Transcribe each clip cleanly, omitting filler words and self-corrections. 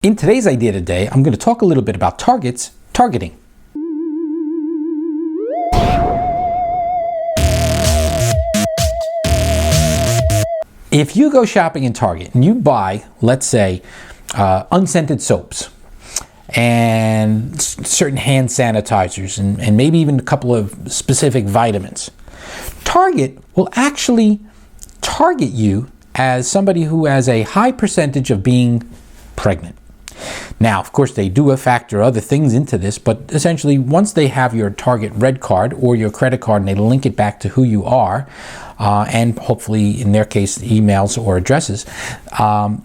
In today's idea today, I'm going to talk a little bit about targeting. If you go shopping in Target and you buy, let's say, unscented soaps and certain hand sanitizers and maybe even a couple of specific vitamins, Target will actually target you as somebody who has a high percentage of being pregnant. Now, of course, they do factor other things into this, but essentially, once they have your Target Red card or your credit card and they link it back to who you are, and hopefully, in their case, emails or addresses,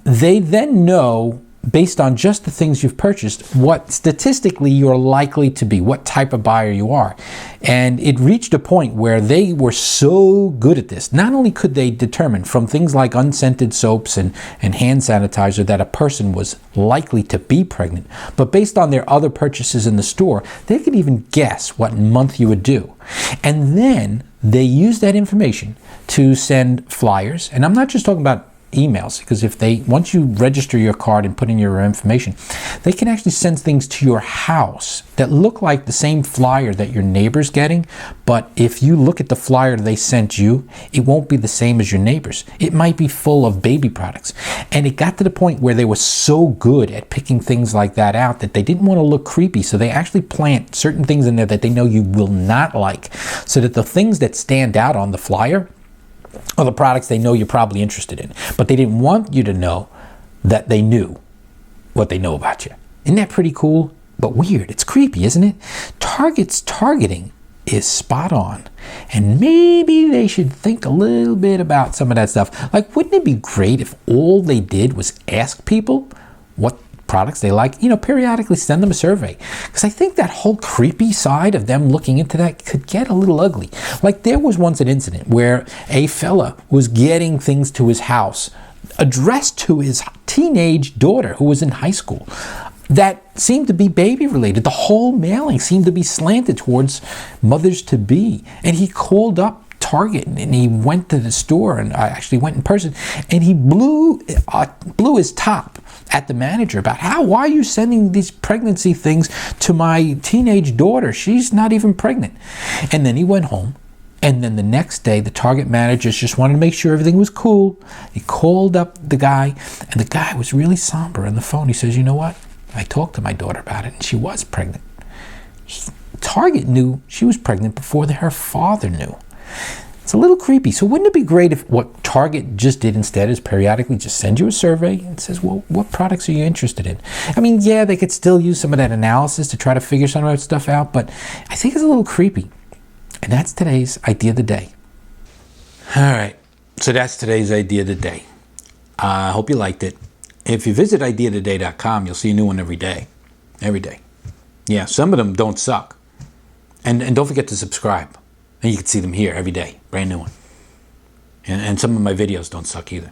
they then know, based on just the things you've purchased, what statistically you're likely to be, what type of buyer you are. And it reached a point where they were so good at this. Not only could they determine from things like unscented soaps and hand sanitizer that a person was likely to be pregnant, but based on their other purchases in the store, they could even guess what month you would do. And then they use that information to send flyers. And I'm not just talking about emails, because once you register your card and put in your information, they can actually send things to your house that look like the same flyer that your neighbor's getting, but if you look at the flyer they sent you, it won't be the same as your neighbor's. It might be full of baby products. And it got to the point where they were so good at picking things like that out that they didn't want to look creepy, so they actually plant certain things in there that they know you will not like, so that the things that stand out on the flyer are the products they know you're probably interested in. But they didn't want you to know that they knew what they know about you. Isn't that pretty cool? But weird. It's creepy, isn't it? Target's targeting is spot on. And maybe they should think a little bit about some of that stuff. Like, wouldn't it be great if all they did was ask people what products they like, periodically send them a survey? Because I think that whole creepy side of them looking into that could get a little ugly. Like, there was once an incident where a fella was getting things to his house addressed to his teenage daughter who was in high school that seemed to be baby related. The whole mailing seemed to be slanted towards mothers-to-be. And he called up Target and he went to the store, and I actually went in person, and he blew his top at the manager about why are you sending these pregnancy things to my teenage daughter? She's not even pregnant. And then he went home, and then the next day the Target managers just wanted to make sure everything was cool. He called up the guy, and the guy was really somber on the phone. He says, "You know what? I talked to my daughter about it, and she was pregnant." Target knew she was pregnant before her father knew. It's a little creepy. So wouldn't it be great if what Target just did instead is periodically just send you a survey and says, well, what products are you interested in? I mean, yeah, they could still use some of that analysis to try to figure some of that stuff out, but I think it's a little creepy. And that's today's idea of the day. All right. So that's today's idea of the day. I hope you liked it. If you visit ideaoftheday.com, you'll see a new one every day. Every day. Yeah, some of them don't suck. And don't forget to subscribe. And you can see them here every day, brand new one. And some of my videos don't suck either.